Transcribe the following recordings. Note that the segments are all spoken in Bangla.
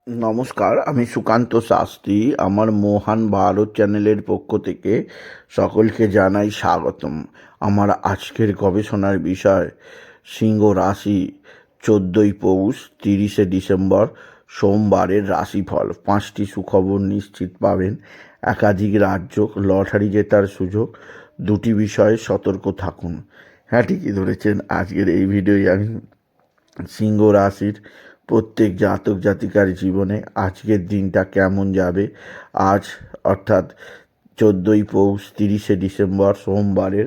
নমস্কার, আমি সুকান্ত শাস্ত্রী। আমার মহান ভারত চ্যানেলের পক্ষ থেকে সকলকে জানাই স্বাগতম। আমার আজকের গবেষণার বিষয় সিংহ রাশি 14ই পৌষ 30শে ডিসেম্বর সোমবারের রাশিফল। 5টি সুখবর নিশ্চিত পাবেন, একাধিক রাজ্য, লটারি জেতার সুযোগ, 2টি বিষয়ে সতর্ক থাকুন। হ্যাঁ, ঠিকই ধরেছেন। আজকের এই ভিডিওয় আমি সিংহ রাশির প্রত্যেক জাতক জাতিকার জীবনে আজকের দিনটা কেমন যাবে, আজ অর্থাৎ 14ই পৌষ 30শে ডিসেম্বর সোমবারের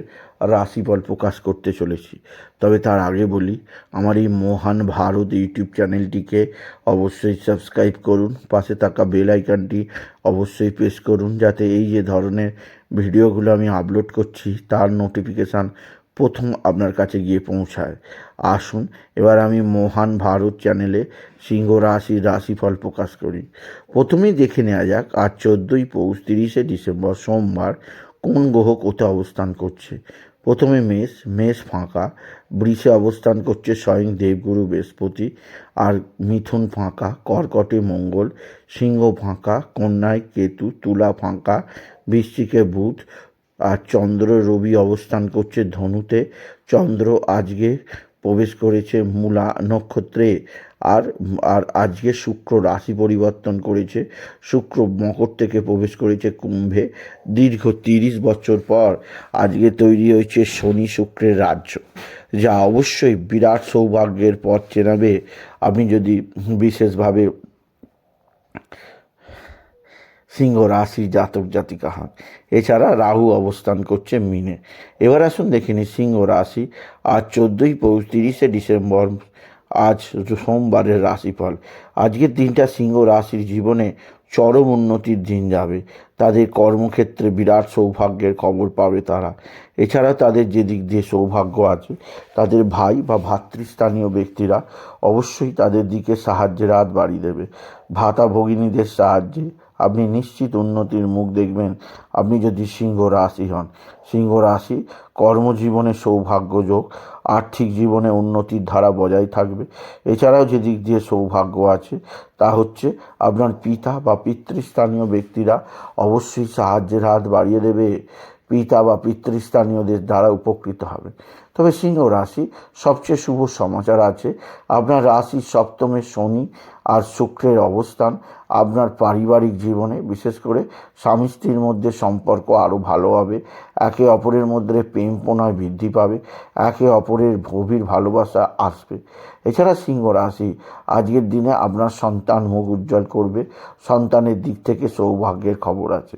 রাশিফল প্রকাশ করতে চলেছি। তবে তার আগে বলি, আমার এই মহান ভারত ইউটিউব চ্যানেলটিকে অবশ্যই সাবস্ক্রাইব করুন, পাশে থাকা বেল আইকনটি অবশ্যই প্রেস করুন, যাতে এই যে ধরনের ভিডিওগুলো আমি আপলোড করছি তার নোটিফিকেশান প্রথম আপনার কাছে গিয়ে পৌঁছায়। আসুন এবার আমি মহান ভারত চ্যানেলে সিংহ রাশির রাশিফল প্রকাশ করি। প্রথমেই দেখে নেওয়া যাক আজ 14ই পৌষ 30শে ডিসেম্বর সোমবার কোন গ্রহ কোথায় অবস্থান করছে। প্রথমে মেষ ফাঁকা, বৃষে অবস্থান করছে স্বয়ং দেবগুরু বৃহস্পতি, আর মিথুন ফাঁকা, কর্কটে মঙ্গল, সিংহ ফাঁকা, কন্যায় কেতু, তুলা ফাঁকা, বৃশ্চিকে বুধ, আর চন্দ্র রবি অবস্থান করছে ধনুতে। চন্দ্র আজকে প্রবেশ করেছে মূলা নক্ষত্রে। আর আর আজকে শুক্র রাশি পরিবর্তন করেছে, শুক্র মকর থেকে প্রবেশ করেছে কুম্ভে। দীর্ঘ 30 বছর পর আজকে তৈরি হয়েছে শনি শুক্রের রাজ্য, যা অবশ্যই বিরাট সৌভাগ্যের পথ চেনাবে আপনি যদি বিশেষভাবে সিংহ রাশি জাতক জাতিকা হন। এছাড়া রাহু অবস্থান করছে মিনে। এবার আসুন দেখে নিই সিংহ রাশি আজ 14ই পৌষ 30শে ডিসেম্বর আজ সোমবারের রাশিফল। আজকের দিনটা সিংহ রাশির জীবনে চরম উন্নতির দিন যাবে। তাদের কর্মক্ষেত্রে বিরাট সৌভাগ্যের খবর পাবে তারা। এছাড়া তাদের যে দিক দিয়ে সৌভাগ্য আছে, তাদের ভাই বা ভাতৃস্থানীয় ব্যক্তিরা অবশ্যই তাদের দিকে সাহায্যের হাত বাড়িয়ে দেবে। ভাতা ভগিনীদের সাহায্যে আপনি নিশ্চিত উন্নতির মুখ দেখবেন আপনি যদি সিংহ রাশি হন। সিংহ রাশি কর্মজীবনে সৌভাগ্য যোগ, আর্থিক জীবনে উন্নতির ধারা বজায় থাকবে। এছাড়াও যে দিক দিয়ে সৌভাগ্য আছে তা হচ্ছে আপনার পিতা বা পিতৃস্থানীয় ব্যক্তিরা অবশ্যই সাহায্যের হাত বাড়িয়ে দেবে। পিতা বা পিতৃস্থানীয়দের দ্বারা উপকৃত হবে। তবে সিংহ রাশি সবচেয়ে শুভ সমাচার আছে, আপনার রাশির সপ্তমে শনি আর শুক্রের অবস্থান আপনার পারিবারিক জীবনে, বিশেষ করে স্বামী স্ত্রীর মধ্যে সম্পর্ক আরও ভালো হবে। একে অপরের মধ্যে প্রেম প্রণয় বৃদ্ধি পাবে, একে অপরের গভীর ভালোবাসা আসবে। এছাড়া সিংহ রাশি আজকের দিনে আপনার সন্তান মুখ উজ্জ্বল করবে। সন্তানের দিক থেকে সৌভাগ্যের খবর আছে।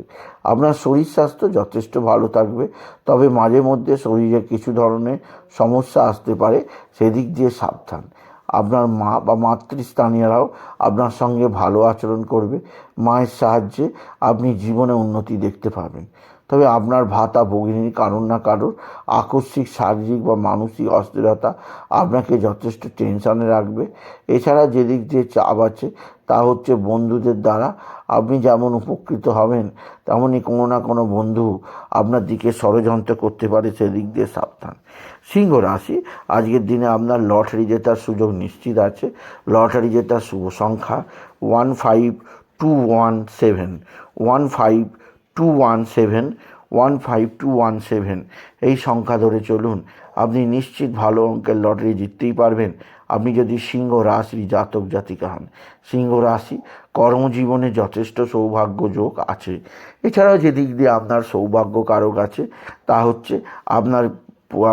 আপনার শরীর স্বাস্থ্য যথেষ্ট ভালো থাকবে, তবে মাঝে মধ্যে শরীরে কিছু ধরনের সমস্যা আসতে পারে, সেদিক দিয়ে সাবধান। আপনার মা বা মাতৃস্থানীয়রাও আপনার সঙ্গে ভালো আচরণ করবে। মায়ের সাহায্যে আপনি জীবনে উন্নতি দেখতে পাবেন। তবে আপনার ভাতা ভগিনীর কারোর না কারোর আকস্মিক শারীরিক বা মানসিক অস্থিরতা আপনাকে যথেষ্ট টেনশানে রাখবে। এছাড়া যেদিক দিয়ে চাপ আছে তা হচ্ছে বন্ধুদের দ্বারা আপনি যেমন উপকৃত হবেন, তেমনই কোনো না কোনো বন্ধু আপনার দিকে ষড়যন্ত্র করতে পারে, সেদিক দিয়ে সাবধান। সিংহ রাশি আজকের দিনে আপনার লটারি জেতার সুযোগ নিশ্চিত আছে। লটারি জেতার শুভ সংখ্যা 15217, 15217, 15217। এই সংখ্যা ধরে চলুন, আপনি নিশ্চিত ভালো অঙ্কের লটারি জিততেই পারবেন আপনি যদি সিংহ রাশির জাতক জাতিকা হন। সিংহ রাশি কর্মজীবনে যথেষ্ট সৌভাগ্য যোগ আছে। এছাড়াও যে দিক দিয়ে আপনার সৌভাগ্য কারক আছে তা হচ্ছে আপনার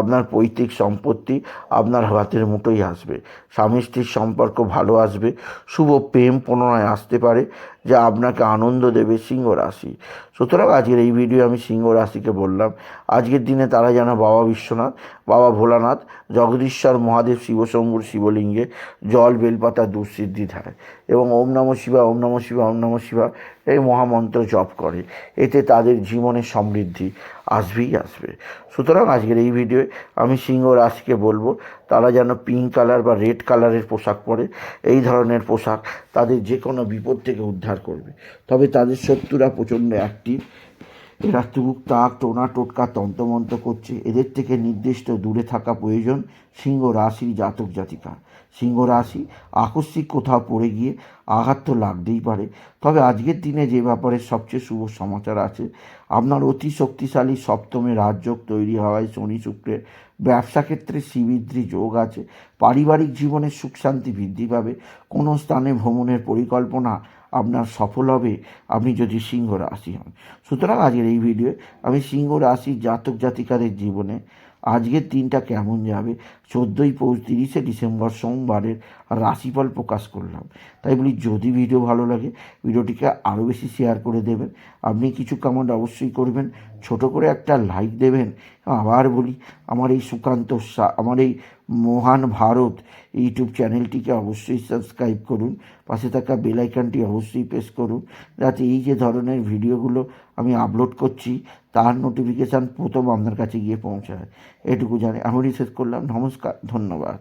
আপনার পৈতৃক সম্পত্তি আপনার হাতের মুঠোয় আসবে। স্বামী স্ত্রীর সম্পর্ক ভালো আসবে। শুভ প্রেম পুনরায় আসতে পারে, যা আপনাকে আনন্দ দেবে সিংহ রাশি। সুতরাং আজকের এই ভিডিও আমি সিংহ রাশিকে বললাম আজকের দিনে তারা যেন বাবা বিশ্বনাথ, বাবা ভোলানাথ, জগদীশ্বর মহাদেব শিবশম্ভুর শিবলিঙ্গে জল বেলপাতা দুঃসিদ্ধি দেয় এবং ওম নমঃ শিবায়, ওম নমঃ শিবায়, ওম নমঃ শিবায় এই মহামন্ত্র জপ করে। এতে তাদের জীবনে সমৃদ্ধি আসবেই আসবে। সুতরাং আজকের এই ভিডিওয়ে আমি সিংহ রাশিকে বলবো তারা যেন পিঙ্ক কালার বা রেড কালারের পোশাক পরে। এই ধরনের পোশাক তাদের যে কোনো বিপদ থেকে উদ্ধার করবে। তবে তাদের শত্রুরা প্রচণ্ড অ্যাক্টিভ, এরা তুক তাক টোনা টোটকা তন্ত্রমন্ত্র করছে, এদের থেকে নির্দিষ্ট দূরে থাকা প্রয়োজন সিংহ রাশির জাতক জাতিকা। সিংহ রাশি আকস্মিক কোথাও পড়ে গিয়ে আঘাত তো লাগতেই পারে, তবে আজকের দিনে যে ব্যাপারে সবচেয়ে শুভ সমাচার আছে, আপনার অতি শক্তিশালী সপ্তমে রাজযোগ তৈরি হওয়ায় শনি শুক্রের ব্যবসা ক্ষেত্রে শ্রীবৃদ্ধি যোগ আছে। পারিবারিক জীবনের সুখ শান্তি বৃদ্ধি পাবে। কোনো স্থানে ভ্রমণের পরিকল্পনা আপনার সফল হবে আপনি যদি সিংহ রাশি হন। সুতরাং আজকের এই ভিডিওয়ে আমি সিংহ রাশির জাতক জাতিকাদের জীবনে আজকের দিনটা কেমন যাবে 14ই পৌষ 30শে ডিসেম্বর সোমবারের রাশিফল প্রকাশ করলাম। তাই বলি, যদি ভিডিও ভালো লাগে ভিডিওটিকে আরও বেশি শেয়ার করে দেবেন। আপনি কিছু কমেন্ট অবশ্যই করবেন, ছোট করে একটা লাইক দেবেন। আবার বলি, আমার এই সুকান্ত আমার এই মহান ভারত ইউটিউব চ্যানেলটিকে অবশ্যই সাবস্ক্রাইব করুন, পাশে থাকা বেল আইকনটি অবশ্যই প্রেস করুন, যাতে এই যে ধরনের ভিডিওগুলো আমি আপলোড করছি তার নোটিফিকেশান প্রথম আপনার কাছে গিয়ে পৌঁছায়। এটুকু জানি আমি শেষ করলাম। নমস্কার, ধন্যবাদ।